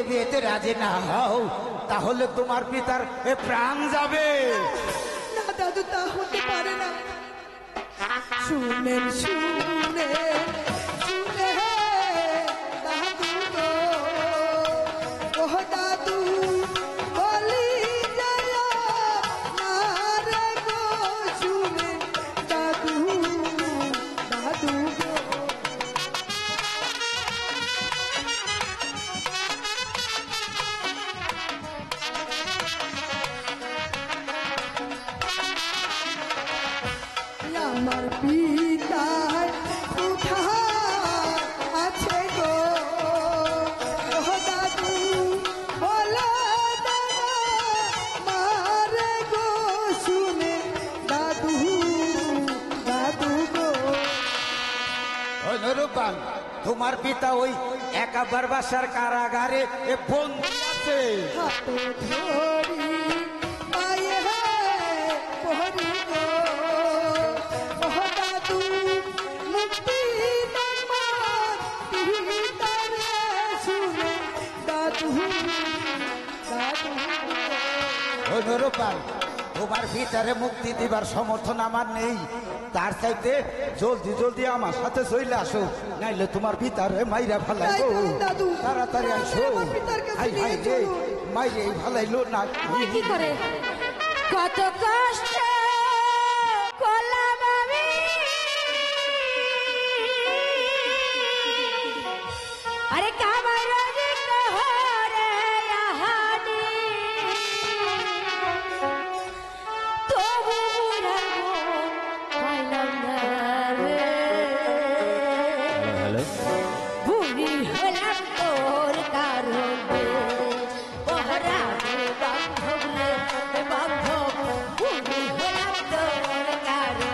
বিয়েতে রাজি না হও তাহলে তোমার পিতার প্রাণ যাবে। না দাদু, তা হতে পারে না। শুনেন শুনে শুনে দাদু গো, ও দাদু বলি যায় না রে গো, শুনেন দাদু দাদু গো। আমার পিতার কোথায় আছে গো, ও দাদু বলো মারে গো, শুনে দাদু দাদু গো। অনুরূপাল, তোমার পিতা ওই একাবার বাসার কারাগারে বন্দী আছে। হাত ধরি পায়ে পড়ি গো, ও দাদু মুক্তি আমার পিতারে, শুনে দাদু দাদু। অনুরূপাল, তোমার পিতারে মুক্তি দিবার সমর্থন আমার নেই, তার চাইতে জলদি জলদি আমার সাথে চলে আসো, নাইলে তোমার পিতারে মাইরা ফালাইবো। দাদু তাড়াতাড়ি আসো। আমার পিতার কাছে হাই হাই নিয়ে রে, চলো। মাইরে ফালাইলো না। কি করে কত কষ্ট করলাম আমি, আরে কামাই রাজি কহরে আহানি, তবু বুড়াবো পাইলাম না রে, বুড়ি হলাম তোর কারণে, পহরারে বান্ধব রে বান্ধব, বুড়ি হলাম তোর কারণে।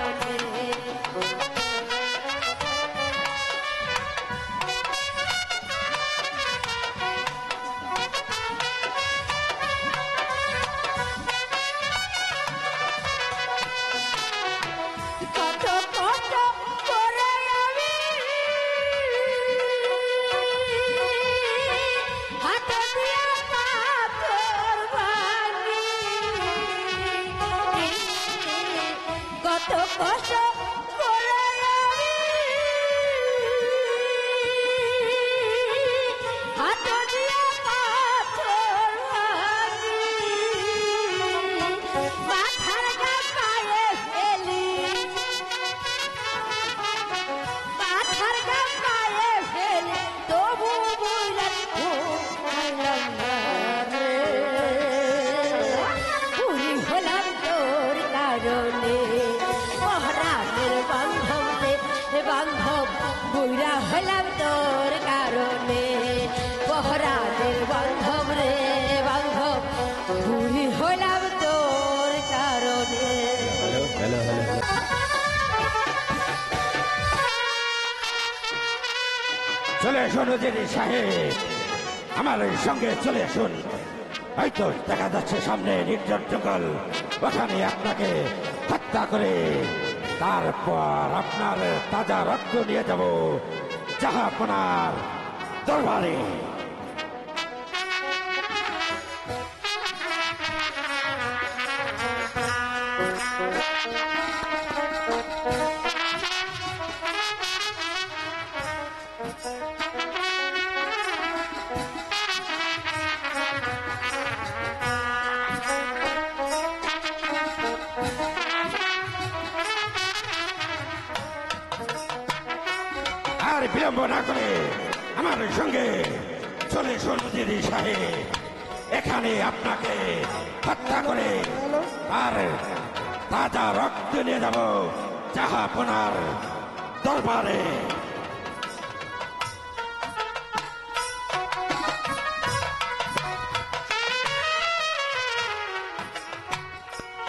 কত কষ্ট করে আমি হাতে দিয়া পাথর ভাঙি, কত কষ্ট করে আমি হাতে দিয়া পাথর ভাঙি, মাথার গা পায়ে ফেলি, মাথার গা পায়ে ফেলি, তবু বুঝলাম পাইলাম না রে, বুড়ি হলাম তোর কারণে, পহরানের বান্ধব রে বান্ধব, বুড়া হলাম তোর কারণে, পহরানের বান্ধব রে বান্ধব, বুড়ি হলাম তোর কারণে। চলে আসুন উজিরি সাহেব, আমার সঙ্গে চলে আসুন। হয়তো দেখা যাচ্ছে সামনে নির্জন জঙ্গল, ওখানে আপনাকে হত্যা করে তারপর আপনার তাজা রক্ত নিয়ে যাব জাহাপনার দরবারে। আর বিলম্ব না করে আমার সঙ্গে চলে আসুন উজিরি সাহেব, এখানে আপনাকে হত্যা করে আর তাজা রক্ত নিয়ে যাব জাহাপনার দরবারে।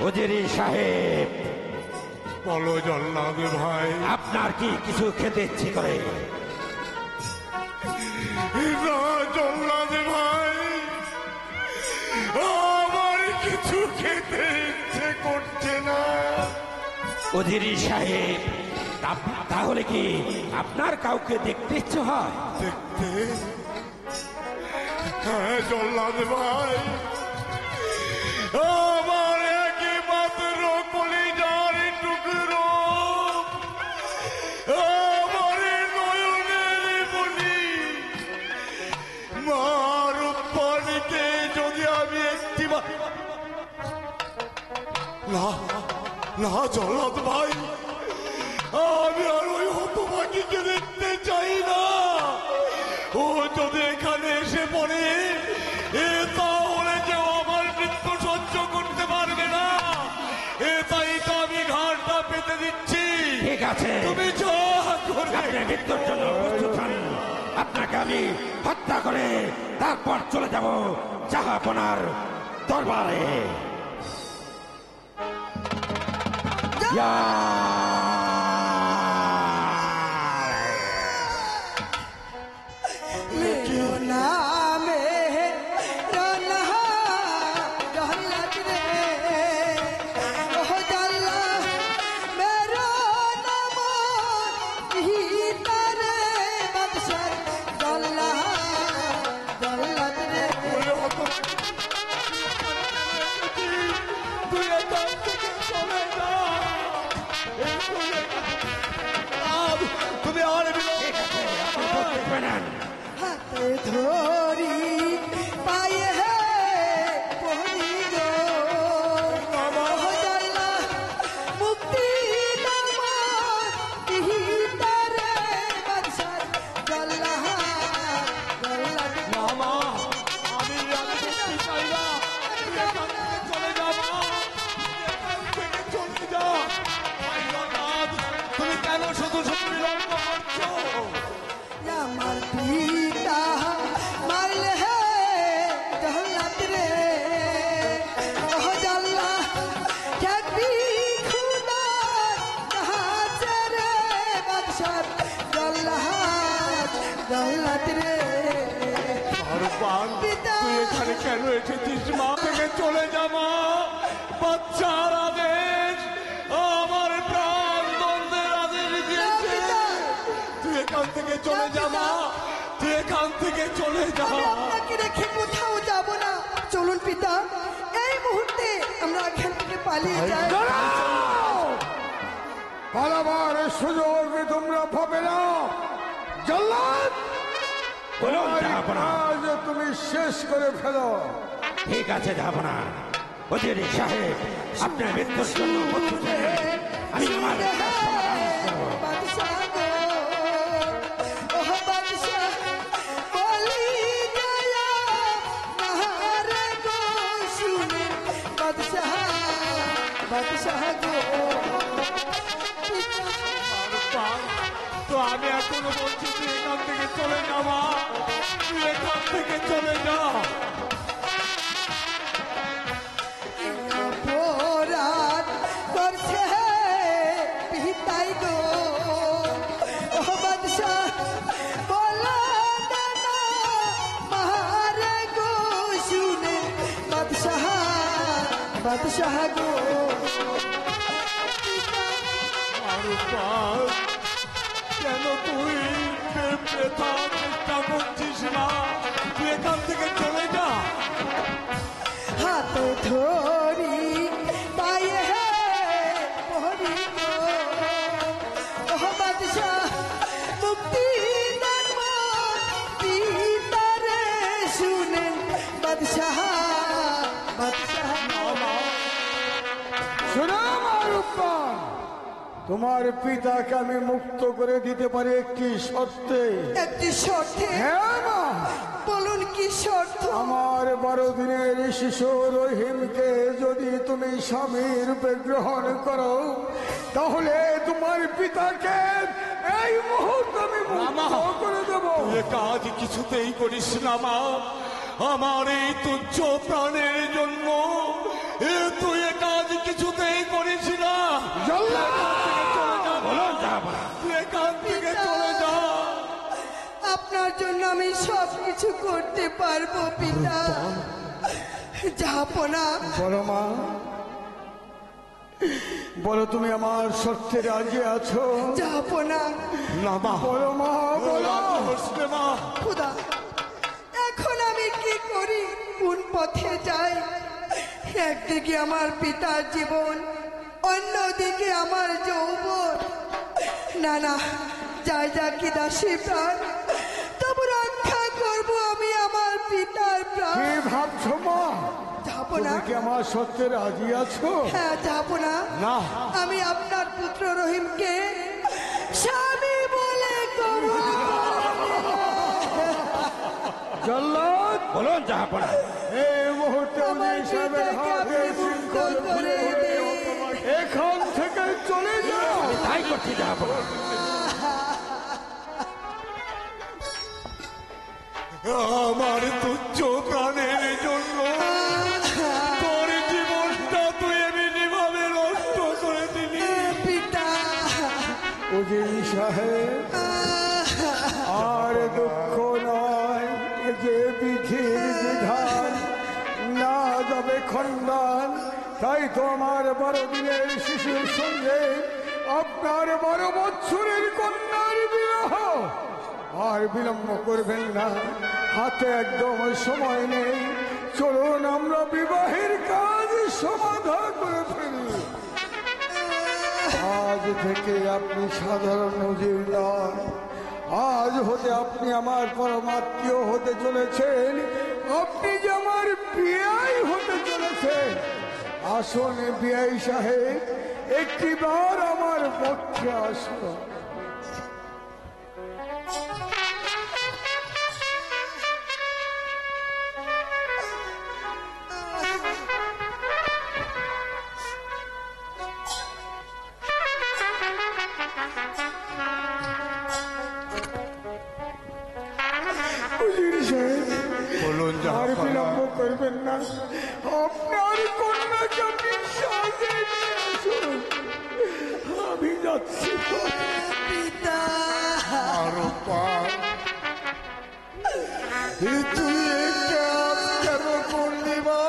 উজিরি সাহেব, বলো জল্লাদ ভাই। আপনার কি কিছু খেতে ইচ্ছে করে? না জল্লাদ ভাই, আমার কিছু খেতে ইচ্ছে করছে না। উজিরি সাহেব, তাহলে কি আপনার কাউকে দেখতে ইচ্ছে হয়? দেখতে হ্যাঁ জল্লাদ ভাই, আমার একমাত্র কলিজার টুকরো, আমার নয়নের মণি মার পানিকে যদি আমি একটি না না জল্লাদ ভাই, আমি আর ওই হতভাগীকে দেখতে চাই না। ও যদি এখানে এসে পড়ে তাহলে কেউ আমার মৃত্যু সহ্য করতে পারবে না। তাই তো আমি ঘাটটা পেতে দিচ্ছি। ঠিক আছে, তুমি আপনি মৃত্যুর জন্য প্রস্তুত হন। আপনাকে আমি হত্যা করে তারপর চলে যাব জাহাপনার দরবারে। मेरो नामे रनहा रहलत रे ओह जल्ला मेरो नाम भीतरे बक्सर जल्ला जल्लत रे তুই এখান থেকে চলে যা। তুমি আর হাতে ধরি পায়ে হে পহরি গো ওহ জল্লা মুক্তি নামর ভিতরে বক্সর জল্লা জল্লত মামা, আমি আর দেখতে চাই না। এখান থেকে চলে যা মা, এখান থেকে চলে যা। ভাইনাথ, তুমি কেন শুধু শুধু বিলম্ব করছো? আমার পিতা মারলে হে জহলাত রে ওহ জল্লা ঠেকবি খুদা কাছে রে বক্সর জল্লা জল্লাত রে ভগবান, পিতা। তুই এখানে কেন এসেছিস? মা থেকে চলে যা মা। বাচ্চার আদেশ আমার প্রাণ দ্বন্দ্বের আদেশ দিয়েছে। পিতা। তুই এখান থেকে চলে যা মা, তুই এখান থেকে চলে যা। আমি আপনাকে রেখে কোথাও যাব না। চলুন পিতা, এই মুহূর্তে আমরা এখান থেকে পালিয়ে যাই। পালাবার সুযোগ তোমরা পাবে না। জল্লাদ, বলুন তোমার জাহাপনা। কাজ তুমি শেষ করে ফেলো। ঠিক আছে জাহাপনা। ওজির সাহেব, আপনার মৃত্যুর জন্য প্রস্তুত হন। আমি আমার কাজ সমাধান করব। বাদশাহ গো, ওহ বাদশাহ, বলি গয়া নাহারে গো শুনে বাদশাহ, বাদশাহ গো। ভগবান, তো আমি এখনো বলছি তুই এখান থেকে চলে যা মা, তুই এখান থেকে চলে যা। অপরাধ করছে পিতাই গো, ওহ বাদশাহ, বলো না মারে গো শুনে বাদশাহ, বাদশাহ গো। ভগবান, কেন তুই বেতার চেষ্টা করছিস না? তুই এখান থেকে চলে যা। হাতে ধরি পায়ে হে পহরি গো, ওহ বাদশাহ, মুক্তি দান মন ভিতরে শুনে বাদশাহ, বাদশাহ। শোনো আমার রূপবান, তোমার পিতাকে আমি মুক্ত করে দিতে পারি একটি শর্তে। একটি শর্তে? হ্যাঁ মা, বলুন কি শর্ত? আমার 12 দিনের শিশু রহিমকে যদি তুমি স্বামী রূপে গ্রহণ করো, তাহলে তোমার পিতাকে এই মুহূর্তে আমি মুক্ত করে দেব। তুই এ কাজ কিছুতেই করিস না মা, আমার এই তুচ্ছ প্রাণের জন্য তুই এ কাজ কিছুতেই করিস না। বলুন জাহাপনা। তুই এখান থেকে চলে যা। আপনার জন্য আমি সব কিছু করতে পারবো পিতা। যাপনা, বলো মা, বলো তুমি আমার শর্তে রাজি আছো? যাপনা। না মা, বলো মা, বলো। রাজি হোস রে মা। খুদা, এখন আমি কি পথে যাই, একদিকে আমার পিতার জীবন, অন্যদিকে আমার যৌবন। না না, যাই যা কি দাসী প্রাণ, তবু রক্ষা করব আমি আমার পিতার প্রাণ। কি ভাবছো মা? যাবো না। তুমি কি আমার সত্যি রাজি আছো? হ্যাঁ, যাবো না। না, আমি আপনার পুত্র রহিমকে স্বামী বলে গ্রহণ জল্লাদ, বলুন জাহাপনা। এই মুহূর্তে আমার উনি সাহেবের পিতাকে হাতে আপনি মুক্ত শৃঙ্খল করে খুলে দিন। এখান থেকে চলে যাও। তাই করছি জাহাপনা। আমার তুচ্ছ প্রাণের জন্য তোর জীবনটা তুই এমনি ভাবে নষ্ট করে দিলি। পিতা, উজির সাহেব, আর দুঃখ নয়, এ যে বিধির বিধান, না যাবে খণ্ডান। তাই তো আমার 12 দিনের শিশুর সঙ্গে আপনার 12 বছরের কন্যার বিবাহ। আর বিলম্ব করবেন না, হাতে একদম সময় নেই। চলুন আমরা বিবাহের কাজ সমাধা করে ফেলি। আজ থেকে আপনি সাধারণ নজির নয়, আজ হতে আপনি আমার পরমাত্মীয় হতে চলেছেন। আপনি যে আমার বিয়াই হতে চলেছেন। আসুন বিয়াই সাহেব, একটিবার আমার পক্ষে আসুন। উজির সাহেব, বলুন আর জাহাপনা। বিলম্ব করবেন না, আপনার কন্যাকে আপনি সাথে নিয়ে আসুন। আমি যাচ্ছি। পিতা, আরো পার তুই এই কাজ কেন করলি মা?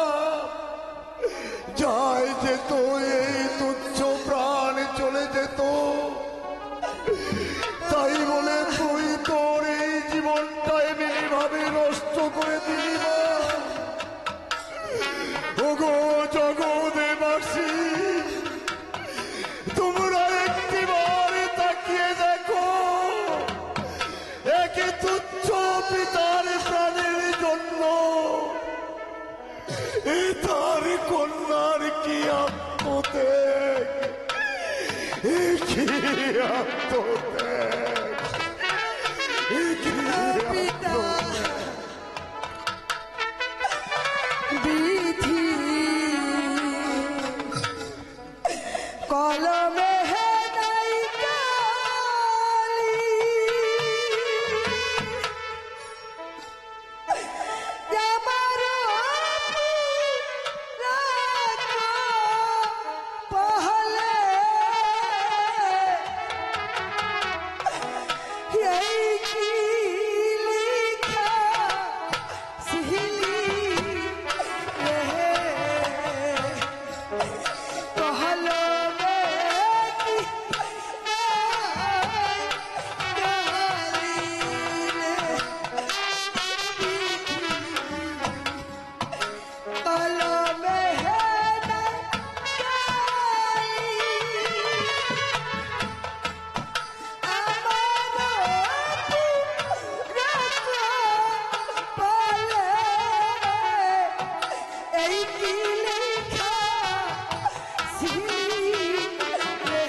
যাই যেত, এই তুচ্ছ প্রাণ চলে যেত, তাই বলে তুই তোর এই জীবনটা এমনি ভাবে নষ্ট করে দিলি মা। ওগো জগদেবাসী, তোমরা একটিবার তাকিয়ে দেখো, একে তুচ্ছ পিতার প্রাণের জন্য তার কন্যার কি আত্মত্যাগ, কি আত্মত্যাগ, কি পিতা, আত্মত্যাগ। বিধি কলমে হে নাই কালি, আমার পহলে এই কি লিখা সিলি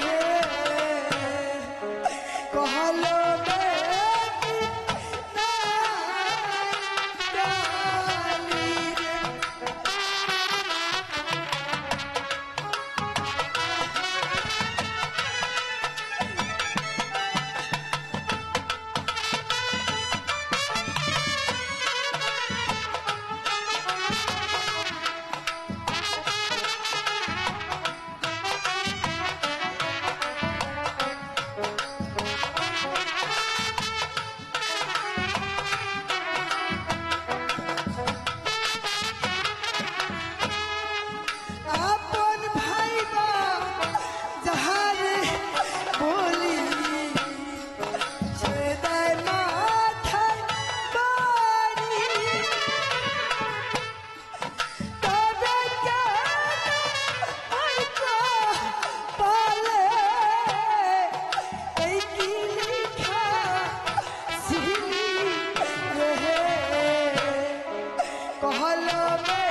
রে পহলে কলমে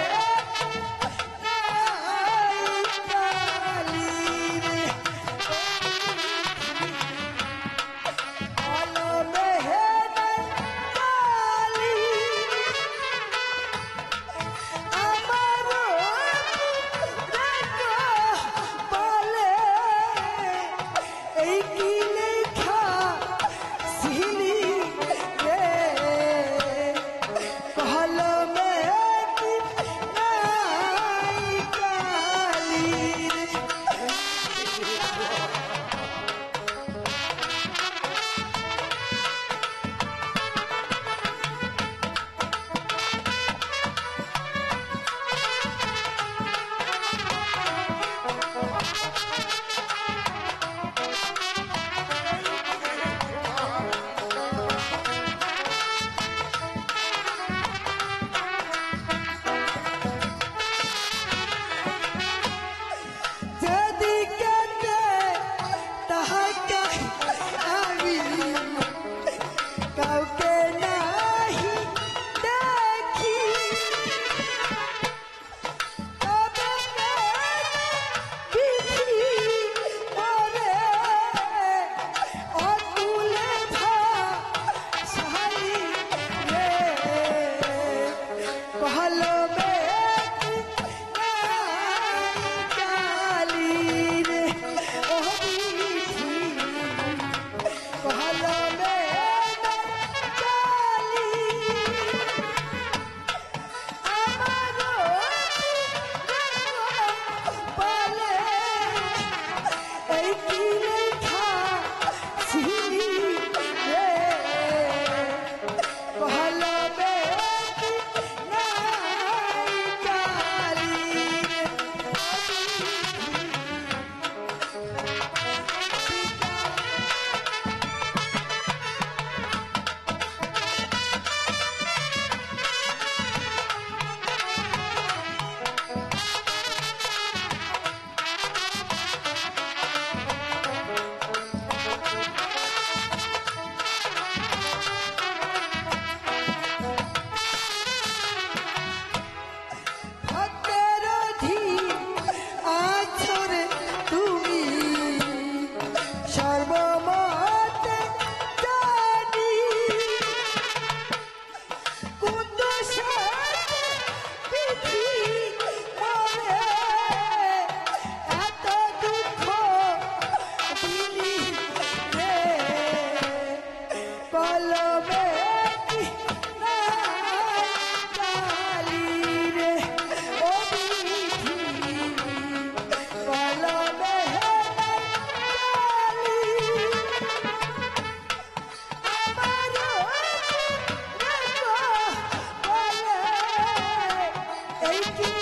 এই কি